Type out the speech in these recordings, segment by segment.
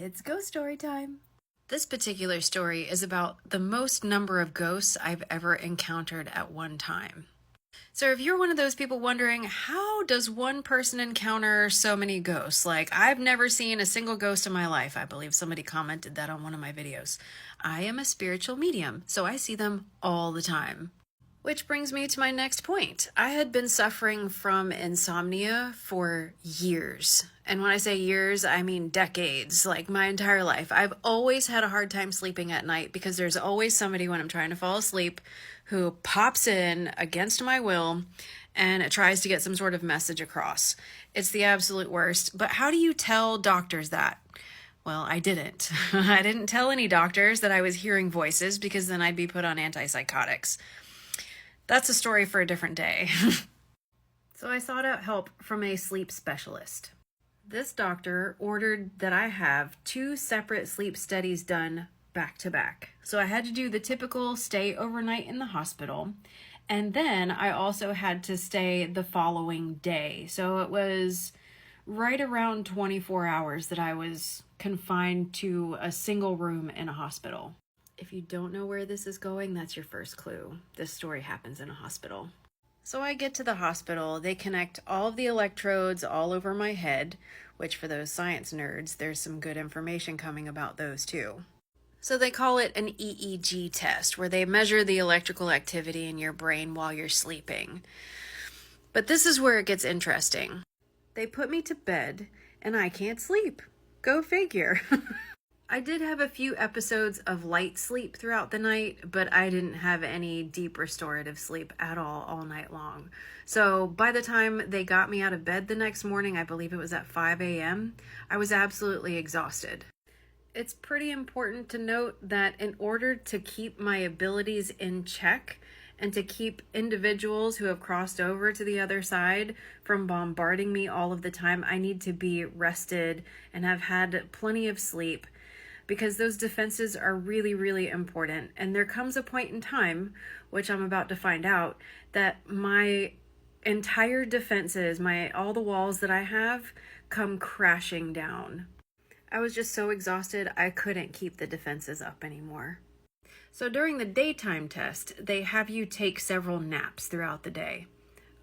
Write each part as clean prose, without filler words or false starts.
It's ghost story time. This particular story is about the most number of ghosts I've ever encountered at one time. So if you're one of those people wondering, how does one person encounter so many ghosts? Like, I've never seen a single ghost in my life. I believe somebody commented that on one of my videos. I am a spiritual medium, so I see them all the time. Which brings me to my next point. I had been suffering from insomnia for years. And when I say years, I mean decades, like my entire life. I've always had a hard time sleeping at night because there's always somebody when I'm trying to fall asleep who pops in against my will and it tries to get some sort of message across. It's the absolute worst. But how do you tell doctors that? Well, I didn't. I didn't tell any doctors that I was hearing voices because then I'd be put on antipsychotics. That's a story for a different day. So I sought out help from a sleep specialist. This doctor ordered that I have 2 separate sleep studies done back to back. So I had to do the typical stay overnight in the hospital. And then I also had to stay the following day. So it was right around 24 hours that I was confined to a single room in a hospital. If you don't know where this is going, that's your first clue. This story happens in a hospital. So I get to the hospital, they connect all of the electrodes all over my head, which for those science nerds, there's some good information coming about those too. So they call it an EEG test, where they measure the electrical activity in your brain while you're sleeping. But this is where it gets interesting. They put me to bed, and I can't sleep. Go figure. I did have a few episodes of light sleep throughout the night, but I didn't have any deep restorative sleep at all night long. So by the time they got me out of bed the next morning, I believe it was at 5 a.m., I was absolutely exhausted. It's pretty important to note that in order to keep my abilities in check and to keep individuals who have crossed over to the other side from bombarding me all of the time, I need to be rested and have had plenty of sleep, because those defenses are really, really important. And there comes a point in time, which I'm about to find out, that my entire defenses, all the walls that I have, come crashing down. I was just so exhausted, I couldn't keep the defenses up anymore. So during the daytime test, they have you take several naps throughout the day.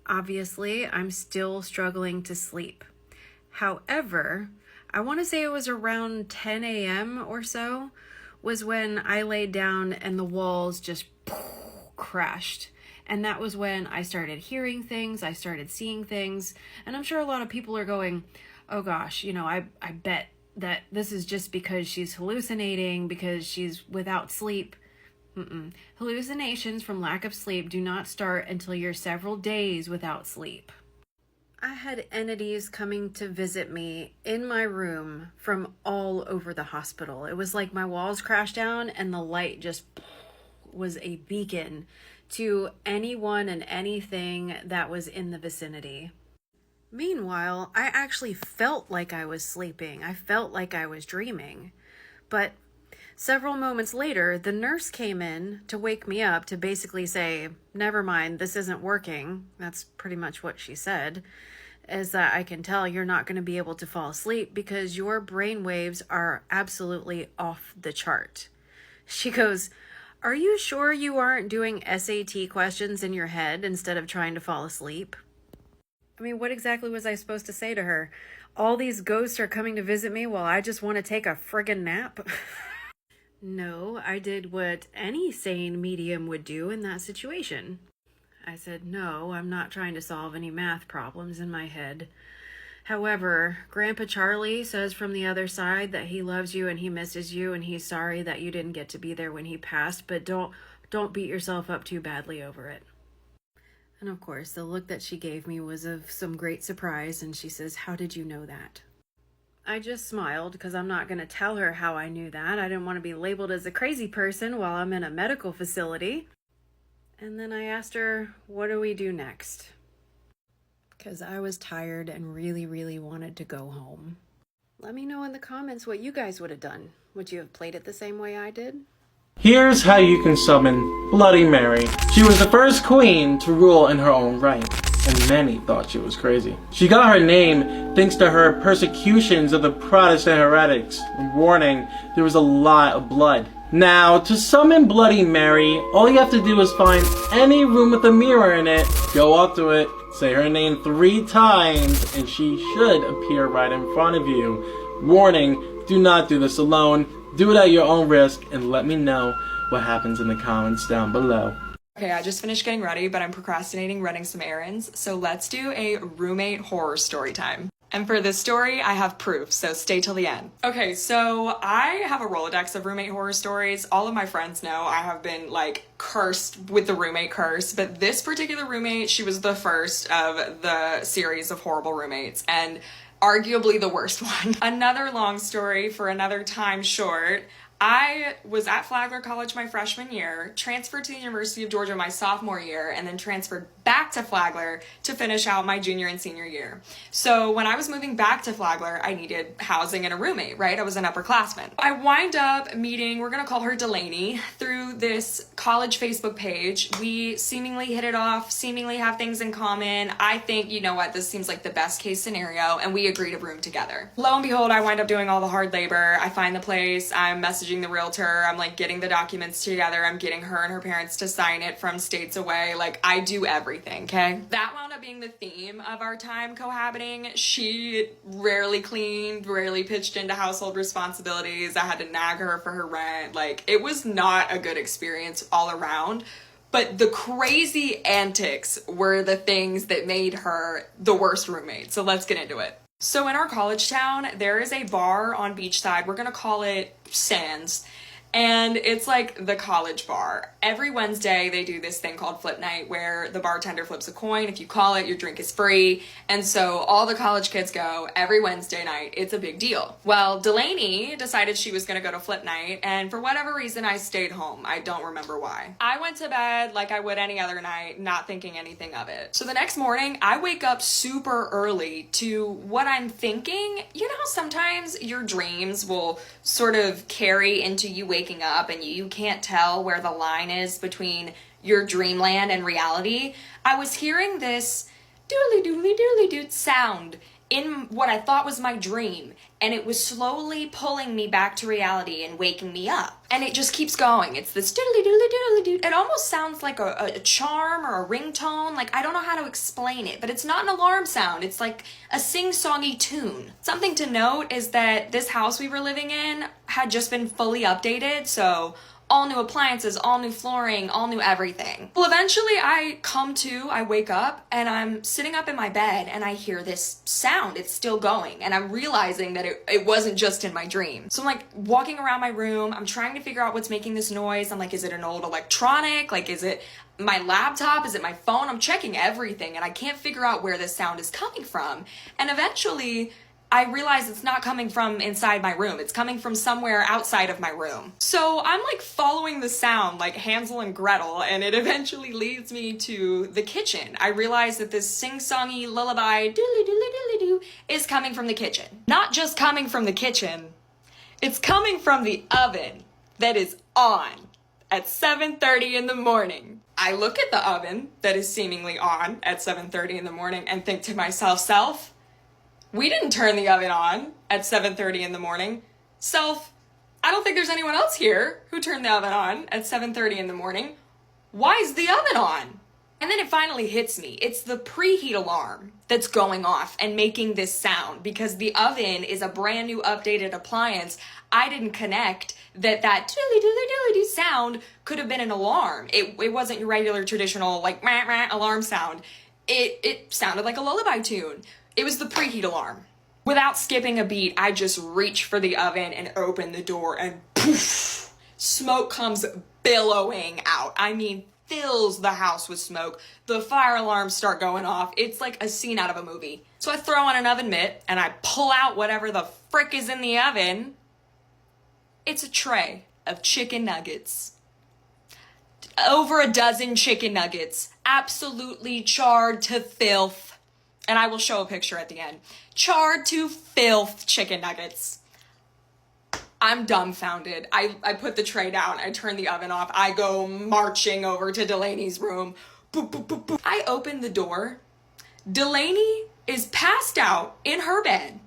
Obviously, I'm still struggling to sleep. However, I want to say it was around 10 a.m. or so was when I laid down and the walls just crashed. And that was when I started hearing things, I started seeing things. And I'm sure a lot of people are going, oh gosh, I bet that this is just because she's hallucinating, because she's without sleep. Hallucinations from lack of sleep do not start until you're several days without sleep. I had entities coming to visit me in my room from all over the hospital. It was like my walls crashed down and the light just was a beacon to anyone and anything that was in the vicinity. Meanwhile, I actually felt like I was sleeping. I felt like I was dreaming. But several moments later, the nurse came in to wake me up to basically say, never mind, this isn't working. That's pretty much what she said, is that I can tell you're not going to be able to fall asleep because your brain waves are absolutely off the chart. She goes, are you sure you aren't doing SAT questions in your head instead of trying to fall asleep? I mean, what exactly was I supposed to say to her? All these ghosts are coming to visit me while I just want to take a friggin' nap? No, I did what any sane medium would do in that situation. I said, no, I'm not trying to solve any math problems in my head. However, Grandpa Charlie says from the other side that he loves you and he misses you and he's sorry that you didn't get to be there when he passed, but don't beat yourself up too badly over it. And of course, the look that she gave me was of some great surprise, and she says, how did you know that? I just smiled because I'm not going to tell her how I knew that. I didn't want to be labeled as a crazy person while I'm in a medical facility. And then I asked her, what do we do next? Because I was tired and really, really wanted to go home. Let me know in the comments what you guys would have done. Would you have played it the same way I did? Here's how you can summon Bloody Mary. She was the first queen to rule in her own right, and many thought she was crazy. She got her name thanks to her persecutions of the Protestant heretics. Warning, there was a lot of blood. Now, to summon Bloody Mary, all you have to do is find any room with a mirror in it, go up to it, say her name 3 times, and she should appear right in front of you. Warning, do not do this alone. Do it at your own risk, and let me know what happens in the comments down below. Okay, I just finished getting ready, but I'm procrastinating running some errands, so let's do a roommate horror story time. And for this story, I have proof, so stay till the end. Okay, so I have a Rolodex of roommate horror stories. All of my friends know I have been, like, cursed with the roommate curse, but this particular roommate, she was the first of the series of horrible roommates, and arguably the worst one. Another long story for another time short. I was at Flagler College my freshman year, transferred to the University of Georgia my sophomore year, and then transferred back to Flagler to finish out my junior and senior year. So when I was moving back to Flagler, I needed housing and a roommate, right? I was an upperclassman. I wind up meeting, we're gonna call her Delaney, through this college Facebook page. We seemingly hit it off, seemingly have things in common. I think, you know what, this seems like the best case scenario, and we agree to room together. Lo and behold, I wind up doing all the hard labor. I find the place, I'm messaging the realtor, I'm like getting the documents together, I'm getting her and her parents to sign it from states away, like I do everything, okay? That wound up being the theme of our time cohabiting. She rarely cleaned, rarely pitched into household responsibilities. I had to nag her for her rent. Like, it was not a good experience all around. But the crazy antics were the things that made her the worst roommate. So let's get into it. So in our college town, there is a bar on Beachside. We're gonna call it Sands. And it's like the college bar. Every Wednesday they do this thing called flip night where the bartender flips a coin. If you call it, your drink is free. And so all the college kids go every Wednesday night. It's a big deal. Well, Delaney decided she was gonna go to flip night, and for whatever reason I stayed home. I don't remember why. I went to bed like I would any other night, not thinking anything of it. So the next morning I wake up super early to what I'm thinking. You know how sometimes your dreams will sort of carry into you waking up and you can't tell where the line is between your dreamland and reality? I was hearing this doodly doodly doodly doot sound in what I thought was my dream, and it was slowly pulling me back to reality and waking me up. And it just keeps going. It's this doodly doodly doodly doot. It almost sounds like a charm or a ringtone. Like, I don't know how to explain it, but it's not an alarm sound. It's like a sing-songy tune. Something to note is that this house we were living in had just been fully updated, so all new appliances, all new flooring, all new everything. Well, eventually I wake up, and I'm sitting up in my bed, and I hear this sound. It's still going, and I'm realizing that it wasn't just in my dream. So I'm like walking around my room, I'm trying to figure out what's making this noise. I'm like, is it an old electronic? Like, is it my laptop? Is it my phone? I'm checking everything, and I can't figure out where this sound is coming from. And eventually I realize it's not coming from inside my room. It's coming from somewhere outside of my room. So I'm like following the sound like Hansel and Gretel, and it eventually leads me to the kitchen. I realize that this sing-songy lullaby doodly doodly doodly doo is coming from the kitchen. Not just coming from the kitchen, it's coming from the oven that is on at 7:30 in the morning. I look at the oven that is seemingly on at 7:30 in the morning and think to myself, self, we didn't turn the oven on at 7:30 in the morning. Self, I don't think there's anyone else here who turned the oven on at 7:30 in the morning. Why is the oven on? And then it finally hits me. It's the preheat alarm that's going off and making this sound, because the oven is a brand new updated appliance. I didn't connect that doodly doodly doodly doo sound could have been an alarm. It wasn't your regular traditional like meh, meh, alarm sound. It sounded like a lullaby tune. It was the preheat alarm. Without skipping a beat, I just reach for the oven and open the door, and poof, smoke comes billowing out. I mean, fills the house with smoke. The fire alarms start going off. It's like a scene out of a movie. So I throw on an oven mitt and I pull out whatever the frick is in the oven. It's a tray of chicken nuggets. Over a dozen chicken nuggets, absolutely charred to filth. And I will show a picture at the end. Charred to filth chicken nuggets. I'm dumbfounded. I put the tray down. I turn the oven off. I go marching over to Delaney's room. Boop, boop, boop, boop. I open the door. Delaney is passed out in her bed,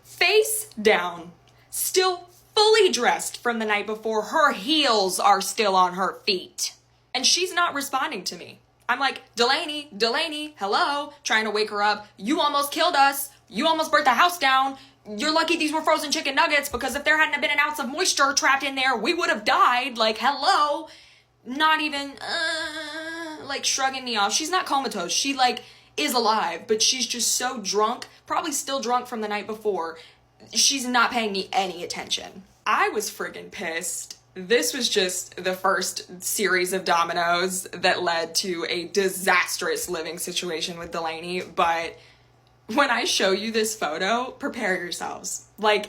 face down, still fully dressed from the night before. Her heels are still on her feet. And she's not responding to me. I'm like, Delaney, hello, trying to wake her up. You almost killed us. You almost burnt the house down. You're lucky these were frozen chicken nuggets, because if there hadn't been an ounce of moisture trapped in there, we would have died. Like, hello. Not even, like, shrugging me off. She's not comatose. She, like, is alive, but she's just so drunk, probably still drunk from the night before. She's not paying me any attention. I was friggin' pissed. This was just the first series of dominoes that led to a disastrous living situation with Delaney, but when I show you this photo, prepare yourselves. Like,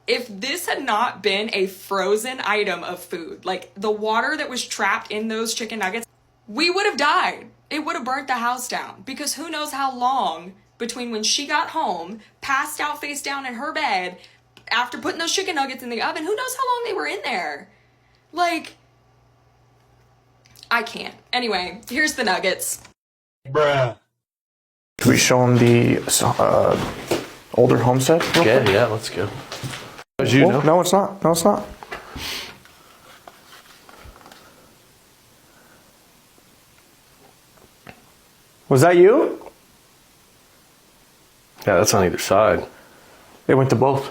if this had not been a frozen item of food, like the water that was trapped in those chicken nuggets, we would have died. It would have burnt the house down, because who knows how long between when she got home, passed out face down in her bed, after putting those chicken nuggets in the oven, who knows how long they were in there? Like, I can't. Anyway, here's the nuggets. Bruh. Can we show them the older homestead? Yeah, let's go. As you know. No, it's not. No, it's not. Was that you? Yeah, that's on either side. It went to both.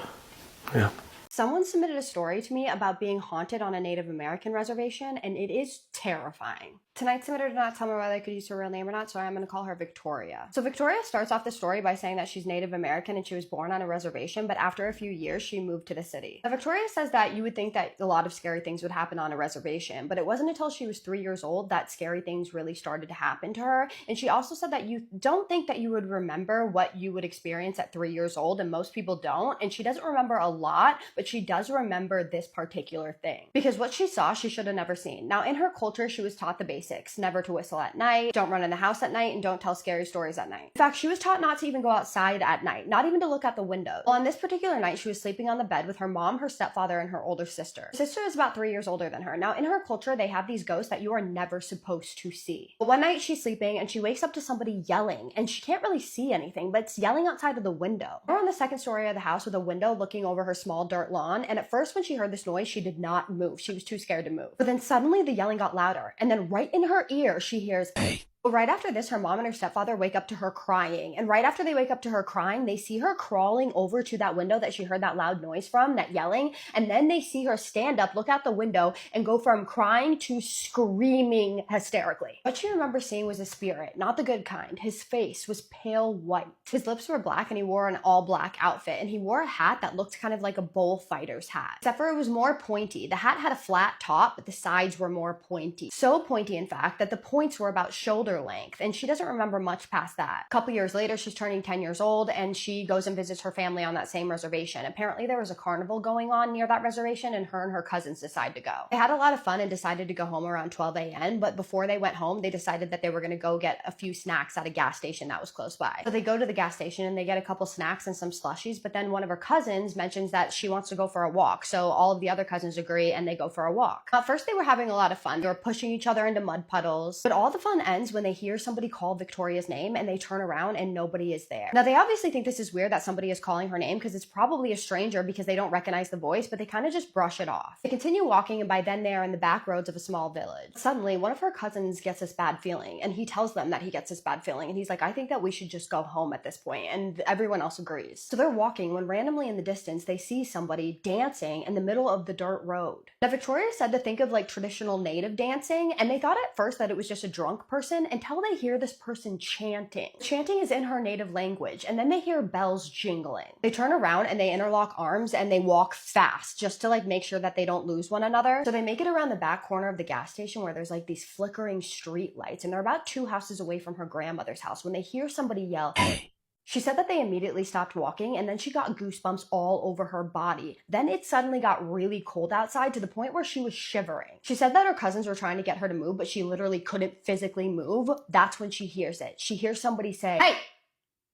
Yeah. Someone submitted a story to me about being haunted on a Native American reservation, and it is terrifying. Tonight's submitter did not tell me whether I could use her real name or not, so I'm going to call her Victoria. So Victoria starts off the story by saying that she's Native American and she was born on a reservation, but after a few years, she moved to the city. Now, Victoria says that you would think that a lot of scary things would happen on a reservation, but it wasn't until she was 3 years old that scary things really started to happen to her. And she also said that you don't think that you would remember what you would experience at 3 years old, and most people don't. And she doesn't remember a lot, but she does remember this particular thing, because what she saw, she should have never seen. Now, in her culture, she was taught the basics: never to whistle at night, don't run in the house at night, and don't tell scary stories at night. In fact, she was taught not to even go outside at night, not even to look out the window. Well, on this particular night, she was sleeping on the bed with her mom, her stepfather, and her older sister. Her sister is about 3 years older than her. Now, in her culture, they have these ghosts that you are never supposed to see. But one night, she's sleeping and she wakes up to somebody yelling, and she can't really see anything, but it's yelling outside of the window. We're on the second story of the house with a window looking over her small dirt lawn, and at first when she heard this noise, she did not move. She was too scared to move. But then suddenly the yelling got louder, and then right in her ear, she hears, "Hey." But right after this, her mom and her stepfather wake up to her crying. And right after they wake up to her crying, they see her crawling over to that window that she heard that loud noise from, that yelling. And then they see her stand up, look out the window, and go from crying to screaming hysterically. What she remembers seeing was a spirit, not the good kind. His face was pale white. His lips were black, and he wore an all black outfit. And he wore a hat that looked kind of like a bullfighter's hat, except for it was more pointy. The hat had a flat top, but the sides were more pointy. So pointy, in fact, that the points were about shoulder length, and she doesn't remember much past that. A couple years later, she's turning 10 years old, and she goes and visits her family on that same reservation. Apparently there was a carnival going on near that reservation, and her cousins decide to go. They had a lot of fun and decided to go home around 12 a.m., but before they went home, they decided that they were going to go get a few snacks at a gas station that was close by. So they go to the gas station and they get a couple snacks and some slushies, but then one of her cousins mentions that she wants to go for a walk, so all of the other cousins agree and they go for a walk. At first they were having a lot of fun. They were pushing each other into mud puddles, but all the fun ends when they hear somebody call Victoria's name and they turn around and nobody is there. Now, they obviously think this is weird that somebody is calling her name, because it's probably a stranger, because they don't recognize the voice, but they kind of just brush it off. They continue walking, and by then they are in the back roads of a small village. Suddenly, one of her cousins gets this bad feeling, and he tells them that he gets this bad feeling, and he's like, I think that we should just go home at this point, and everyone else agrees. So they're walking when randomly in the distance, they see somebody dancing in the middle of the dirt road. Now, Victoria said to think of like traditional native dancing, and they thought at first that it was just a drunk person until they hear this person chanting. Chanting is in her native language, and then they hear bells jingling. They turn around and they interlock arms and they walk fast just to like make sure that they don't lose one another. So they make it around the back corner of the gas station where there's like these flickering street lights, and they're about 2 houses away from her grandmother's house when they hear somebody yell, "Hey." She said that they immediately stopped walking, and then she got goosebumps all over her body. Then it suddenly got really cold outside to the point where she was shivering. She said that her cousins were trying to get her to move, but she literally couldn't physically move. That's when she hears it. She hears somebody say, "Hey,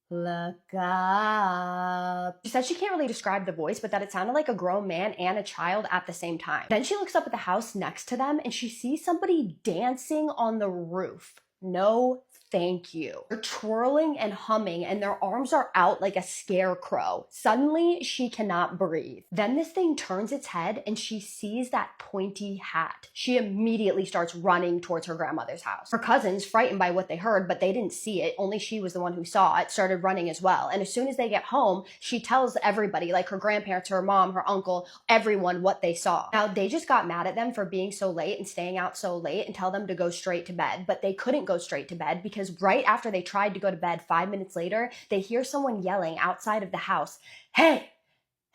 look up." She said she can't really describe the voice, but that it sounded like a grown man and a child at the same time. Then she looks up at the house next to them, and she sees somebody dancing on the roof. No thank you. They're twirling and humming and their arms are out like a scarecrow. Suddenly, she cannot breathe. Then this thing turns its head and she sees that pointy hat. She immediately starts running towards her grandmother's house. Her cousins, frightened by what they heard, but they didn't see it, only she was the one who saw it, started running as well. And as soon as they get home, she tells everybody, like her grandparents, her mom, her uncle, everyone, what they saw. Now, they just got mad at them for being so late and staying out so late and tell them to go straight to bed, but they couldn't go straight to bed because right after they tried to go to bed 5 minutes later, they hear someone yelling outside of the house, "Hey,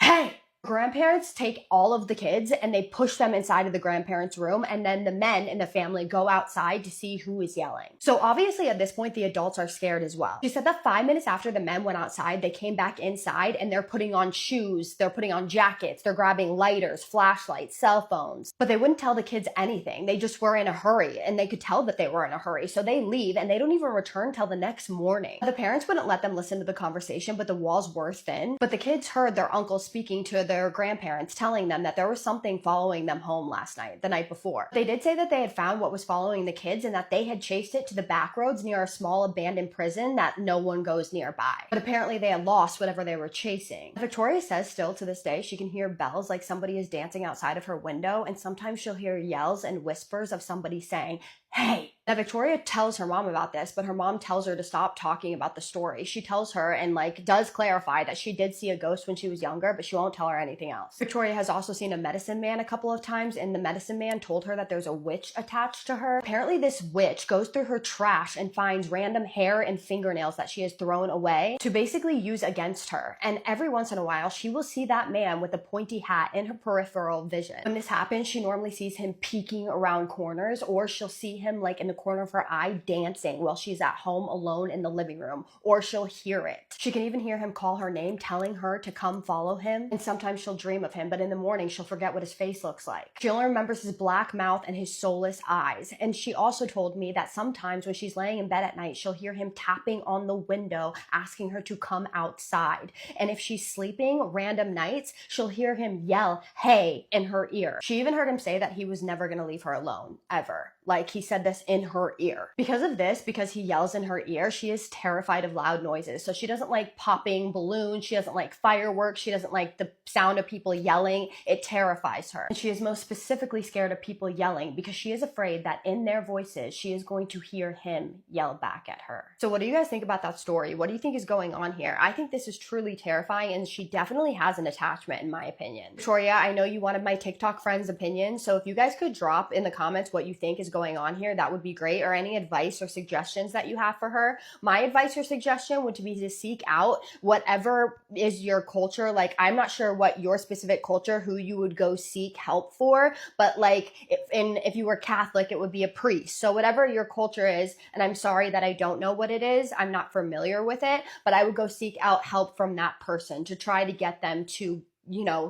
hey!" Grandparents take all of the kids and they push them inside of the grandparents' room, and then the men in the family go outside to see who is yelling. So obviously at this point, the adults are scared as well. She said that 5 minutes after the men went outside, they came back inside and they're putting on shoes, they're putting on jackets, they're grabbing lighters, flashlights, cell phones, but they wouldn't tell the kids anything. They just were in a hurry and they could tell that they were in a hurry. So they leave and they don't even return till the next morning. The parents wouldn't let them listen to the conversation, but the walls were thin. But the kids heard their uncle speaking to their grandparents, telling them that there was something following them home the night before. They did say that they had found what was following the kids and that they had chased it to the back roads near a small abandoned prison that no one goes nearby. But apparently they had lost whatever they were chasing. Victoria says still to this day she can hear bells like somebody is dancing outside of her window, and sometimes she'll hear yells and whispers of somebody saying, "Hey." Now Victoria tells her mom about this, but her mom tells her to stop talking about the story. She tells her and does clarify that she did see a ghost when she was younger, but she won't tell her anything else. Victoria has also seen a medicine man a couple of times, and the medicine man told her that there's a witch attached to her. Apparently this witch goes through her trash and finds random hair and fingernails that she has thrown away to basically use against her. And every once in a while, she will see that man with a pointy hat in her peripheral vision. When this happens, she normally sees him peeking around corners, or she'll see him in the corner of her eye dancing while she's at home alone in the living room, or she'll hear it. She can even hear him call her name, telling her to come follow him, and sometimes she'll dream of him, but in the morning she'll forget what his face looks like. She only remembers his black mouth and his soulless eyes. And she also told me that sometimes when she's laying in bed at night, she'll hear him tapping on the window, asking her to come outside. And if she's sleeping random nights, she'll hear him yell, "Hey," in her ear. She even heard him say that he was never gonna leave her alone, ever. He said this in her ear. Because of this, because he yells in her ear, she is terrified of loud noises. So she doesn't like popping balloons. She doesn't like fireworks. She doesn't like the sound of people yelling. It terrifies her. And she is most specifically scared of people yelling because she is afraid that in their voices, she is going to hear him yell back at her. So what do you guys think about that story? What do you think is going on here? I think this is truly terrifying, and she definitely has an attachment, in my opinion. Victoria, I know you wanted my TikTok friends' opinion, so if you guys could drop in the comments what you think is going on here, that would be great, or any advice or suggestions that you have for her. My advice or suggestion would be to seek out whatever is your culture. I'm not sure what your specific culture, who you would go seek help for, but if you were Catholic, it would be a priest. So whatever your culture is, and I'm sorry that I don't know what it is, I'm not familiar with it, but I would go seek out help from that person to try to get them to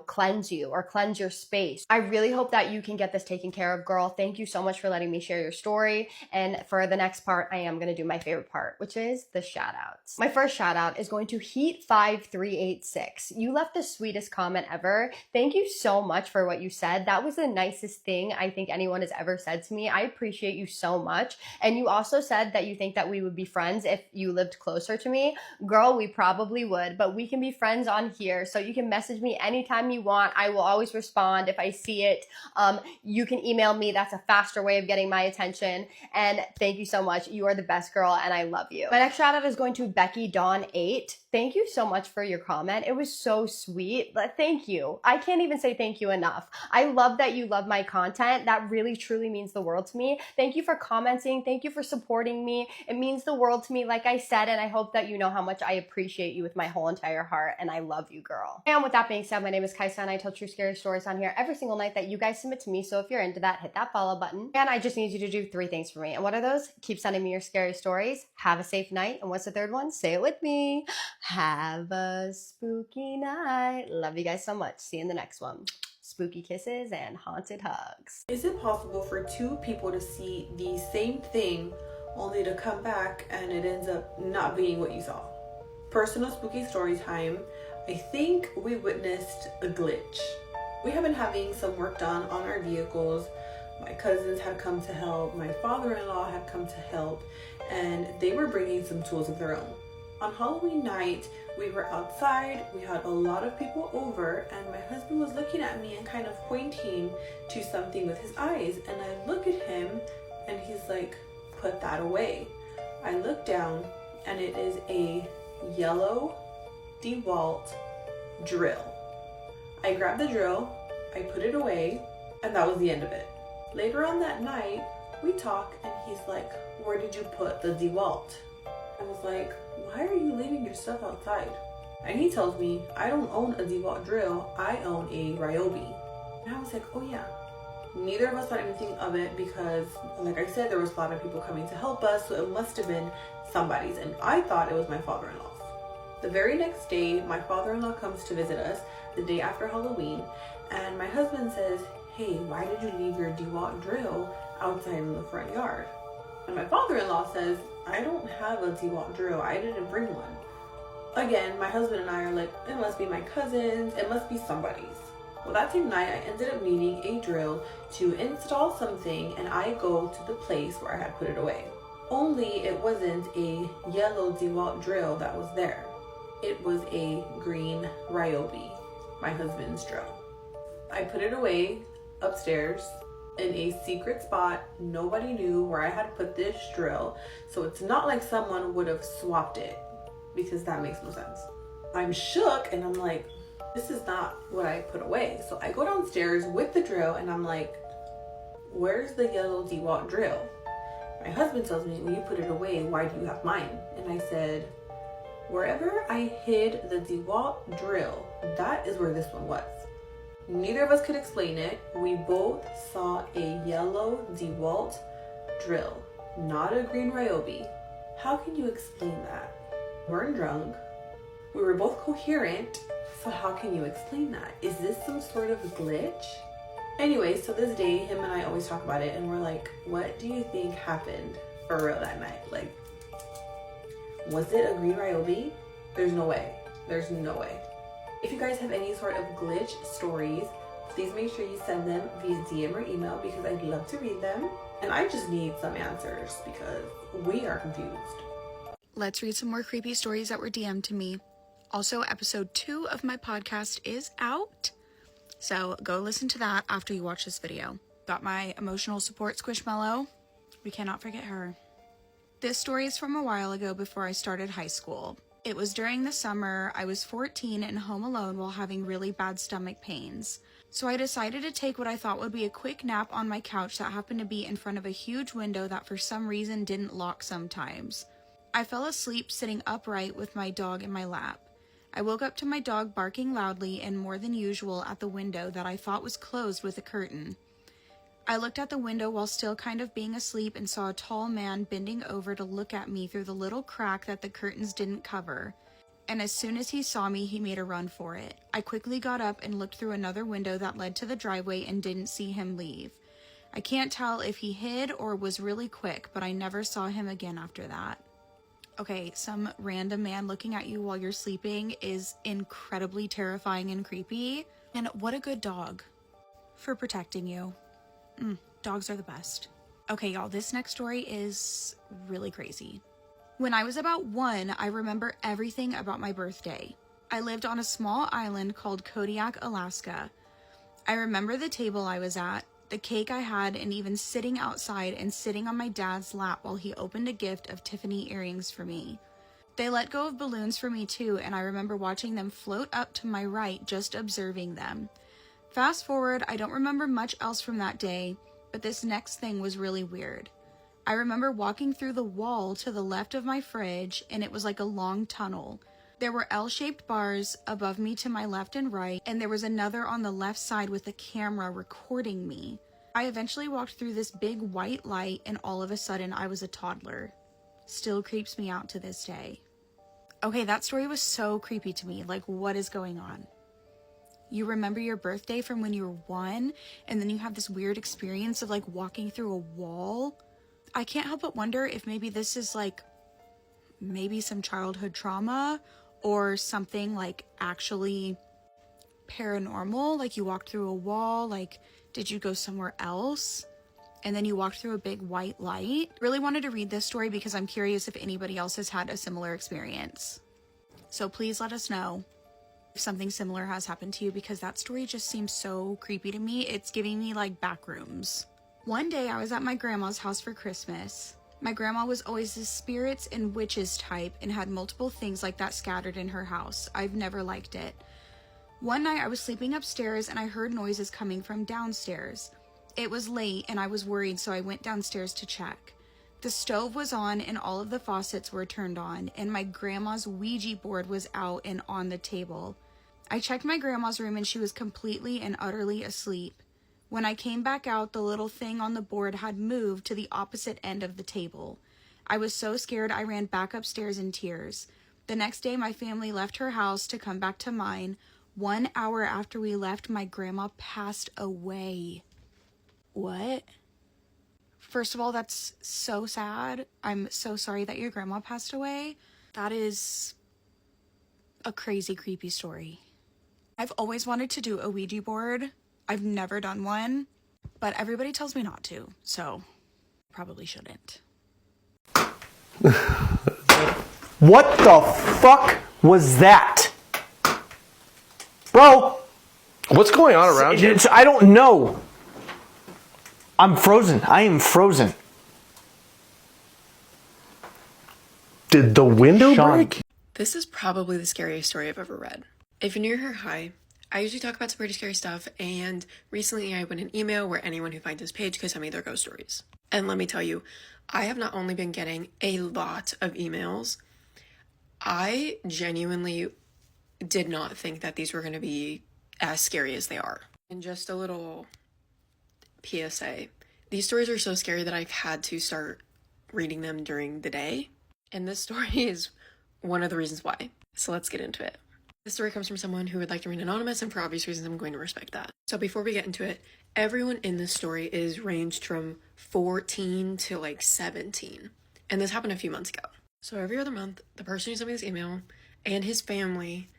cleanse you or cleanse your space. I really hope that you can get this taken care of, girl. Thank you so much for letting me share your story. And for the next part, I am going to do my favorite part, which is the shout outs. My first shout out is going to Heat5386. You left the sweetest comment ever. Thank you so much for what you said. That was the nicest thing I think anyone has ever said to me. I appreciate you so much. And you also said that you think that we would be friends if you lived closer to me. Girl, we probably would, but we can be friends on here. So you can message me anytime you want. I will always respond if I see it. You can email me. That's a faster way of getting my attention. And thank you so much. You are the best, girl, and I love you. My next shout out is going to Becky Dawn 8. Thank you so much for your comment. It was so sweet. Thank you. I can't even say thank you enough. I love that you love my content. That really, truly means the world to me. Thank you for commenting. Thank you for supporting me. It means the world to me, like I said, and I hope that you know how much I appreciate you with my whole entire heart, and I love you, girl. And with that being said, my name is Kaisa, and I tell true scary stories on here every single night that you guys submit to me. So if you're into that, hit that follow button. And I just need you to do 3 things for me. And what are those? Keep sending me your scary stories. Have a safe night. And what's the third one? Say it with me. Have a spooky night. Love you guys so much. See you in the next one. Spooky kisses and haunted hugs. Is it possible for 2 people to see the same thing only to come back and it ends up not being what you saw? Personal spooky story time. I think we witnessed a glitch. We have been having some work done on our vehicles. My cousins had come to help, my father-in-law had come to help, and they were bringing some tools of their own. On Halloween night, we were outside, we had a lot of people over, and my husband was looking at me and kind of pointing to something with his eyes, and I look at him and he's like, put that away. I look down and it is a yellow DeWalt drill. I grabbed the drill, I put it away, and that was the end of it. Later on that night, we talk and he's like, where did you put the DeWalt? I was like, why are you leaving your stuff outside? And he tells me, I don't own a DeWalt drill, I own a Ryobi. And I was like, oh yeah. Neither of us thought anything of it because, like I said, there was a lot of people coming to help us, so it must have been somebody's, and I thought it was my father-in-law's. The very next day, my father-in-law comes to visit us, the day after Halloween, and my husband says, hey, why did you leave your DeWalt drill outside in the front yard? And my father-in-law says, I don't have a DeWalt drill, I didn't bring one. Again, my husband and I are like, it must be my cousin's, it must be somebody's. Well, that same night, I ended up needing a drill to install something, and I go to the place where I had put it away. Only it wasn't a yellow DeWalt drill that was there. It was a green Ryobi, my husband's drill. I put it away upstairs in a secret spot. Nobody knew where I had put this drill, so it's not like someone would have swapped it, because that makes no sense. I'm shook and I'm like, this is not what I put away. So I go downstairs with the drill and I'm like, where's the yellow DeWalt drill? My husband tells me, when you put it away, why do you have mine? And I said, wherever I hid the DeWalt drill, that is where this one was. Neither of us could explain it. We both saw a yellow DeWalt drill, not a green Ryobi. How can you explain that? We weren't drunk. We were both coherent. So how can you explain that? Is this some sort of glitch? Anyways, to this day, him and I always talk about it, and we're like, what do you think happened for real that night? Like, was it a green Ryobi? There's no way. There's no way. If you guys have any sort of glitch stories, please make sure you send them via DM or email, because I'd love to read them. And I just need some answers because we are confused. Let's read some more creepy stories that were DM'd to me. Also, episode 2 of my podcast is out, so go listen to that after you watch this video. Got my emotional support squishmallow. We cannot forget her. This story is from a while ago, before I started high school. It was during the summer. I was 14 and home alone while having really bad stomach pains. So I decided to take what I thought would be a quick nap on my couch that happened to be in front of a huge window that for some reason didn't lock sometimes. I fell asleep sitting upright with my dog in my lap. I woke up to my dog barking loudly and more than usual at the window that I thought was closed with a curtain. I looked at the window while still kind of being asleep and saw a tall man bending over to look at me through the little crack that the curtains didn't cover. And as soon as he saw me, he made a run for it. I quickly got up and looked through another window that led to the driveway and didn't see him leave. I can't tell if he hid or was really quick, but I never saw him again after that. Okay, some random man looking at you while you're sleeping is incredibly terrifying and creepy. And what a good dog for protecting you. Dogs are the best. Okay, y'all, this next story is really crazy. When I was about 1, I remember everything about my birthday. I lived on a small island called Kodiak, Alaska. I remember the table I was at, the cake I had, and even sitting outside and sitting on my dad's lap while he opened a gift of Tiffany earrings for me. They let go of balloons for me too, and I remember watching them float up to my right, just observing them. Fast forward, I don't remember much else from that day, but this next thing was really weird. I remember walking through the wall to the left of my fridge, and it was like a long tunnel. There were L-shaped bars above me to my left and right, and there was another on the left side with a camera recording me. I eventually walked through this big white light, and all of a sudden I was a toddler. Still creeps me out to this day. Okay, that story was so creepy to me. Like, what is going on? You remember your birthday from when you were 1, and then you have this weird experience of like walking through a wall? I can't help but wonder if maybe this is like maybe some childhood trauma, or something like actually paranormal, like you walked through a wall. Like, did you go somewhere else? and then you walked through a big white light. Really wanted to read this story because I'm curious if anybody else has had a similar experience. So please let us know if something similar has happened to you, because that story just seems so creepy to me. It's giving me like back rooms. One day I was at my grandma's house for Christmas. My grandma was always the spirits and witches type and had multiple things like that scattered in her house. I've never liked it. One night I was sleeping upstairs and I heard noises coming from downstairs. It was late and I was worried, so I went downstairs to check. The stove was on and all of the faucets were turned on, and my grandma's Ouija board was out and on the table. I checked my grandma's room and she was completely and utterly asleep. When I came back out, the little thing on the board had moved to the opposite end of the table. I was so scared I ran back upstairs in tears. The next day my family left her house to come back to mine. 1 hour after we left, my grandma passed away. What? First of all, that's so sad. I'm so sorry that your grandma passed away. That is a crazy, creepy story. I've always wanted to do a Ouija board. I've never done one, but everybody tells me not to, so probably shouldn't. What the fuck was that? Bro! What's going on around you? I don't know. I'm frozen. I am frozen. Did the window Sean. break? This is probably the scariest story I've ever read. If you're new here, hi. I usually talk about some pretty scary stuff, and recently I went an email where anyone who finds this page could send me their ghost stories. And let me tell you, I have not only been getting a lot of emails, I genuinely did not think that these were going to be as scary as they are. And just a little PSA, these stories are so scary that I've had to start reading them during the day. And this story is one of the reasons why. So let's get into it. This story comes from someone who would like to remain anonymous, and for obvious reasons, I'm going to respect that. So before we get into it, everyone in this story is ranged from 14 to like 17. And this happened a few months ago. So every other month, the person who sent me this email and his family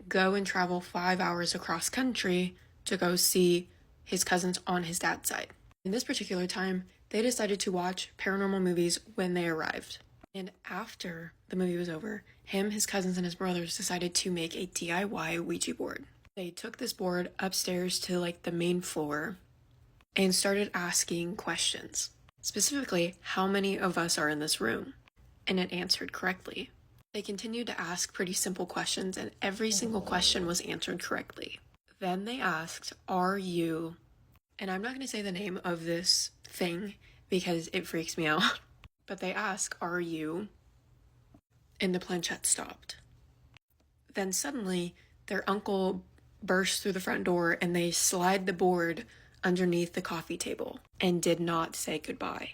go and travel 5 hours across country to go see his cousins on his dad's side. In this particular time, they decided to watch paranormal movies when they arrived. And after the movie was over, him, his cousins, and his brothers decided to make a DIY Ouija board. They took this board upstairs to like the main floor and started asking questions. Specifically, how many of us are in this room? And it answered correctly. They continued to ask pretty simple questions, and every single question was answered correctly. Then they asked, are you... And I'm not going to say the name of this thing because it freaks me out. But they ask, are you... And the planchette stopped. Then suddenly, their uncle burst through the front door and they slide the board underneath the coffee table and did not say goodbye.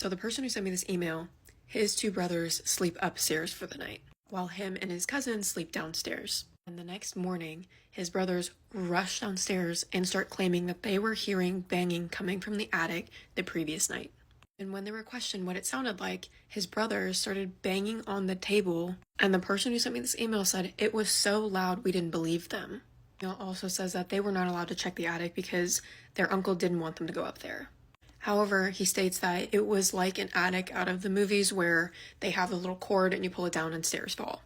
So the person who sent me this email, his two brothers sleep upstairs for the night, while him and his cousin sleep downstairs. And the next morning, his brothers rush downstairs and start claiming that they were hearing banging coming from the attic the previous night. And when they were questioned what it sounded like, his brothers started banging on the table, and the person who sent me this email said it was so loud we didn't believe them. The email also says that they were not allowed to check the attic because their uncle didn't want them to go up there. However, he states that it was like an attic out of the movies where they have a little cord and you pull it down and stairs fall.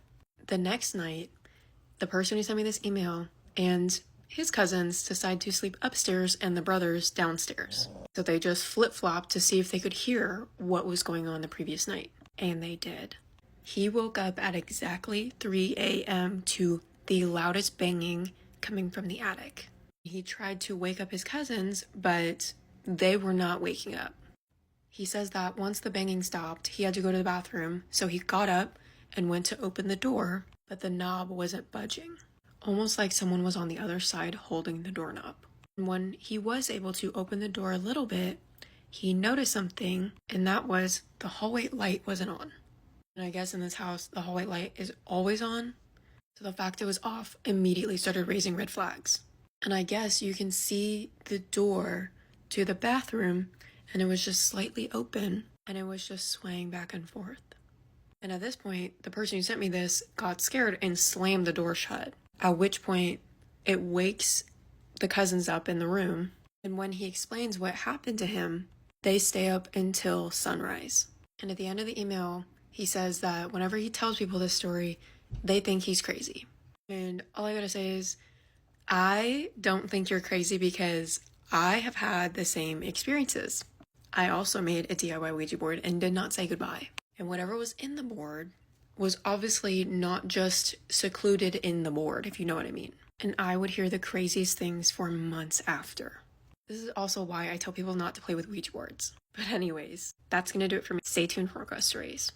The next night, the person who sent me this email and his cousins decide to sleep upstairs and the brothers downstairs. So they just flip-flopped to see if they could hear what was going on the previous night. And they did. He woke up at exactly 3 a.m. to the loudest banging coming from the attic. He tried to wake up his cousins, but they were not waking up. He says that once the banging stopped, he had to go to the bathroom, so he got up and went to open the door, but the knob wasn't budging. Almost like someone was on the other side holding the doorknob. And when he was able to open the door a little bit, he noticed something, and that was the hallway light wasn't on. And I guess in this house, the hallway light is always on, so the fact it was off immediately started raising red flags. And I guess you can see the door to the bathroom, and it was just slightly open, and it was just swaying back and forth. And at this point, the person who sent me this got scared and slammed the door shut. At which point, it wakes the cousins up in the room. And when he explains what happened to him, They stay up until sunrise. And at the end of the email, he says that whenever he tells people this story, they think he's crazy. And all I gotta say is, I don't think you're crazy because I have had the same experiences. I also made a DIY Ouija board and did not say goodbye. And whatever was in the board was obviously not just secluded in the board, if you know what I mean. And I would hear the craziest things for months after. This is also why I tell people not to play with Ouija boards. But anyways, that's gonna do it for me. Stay tuned for more ghost stories.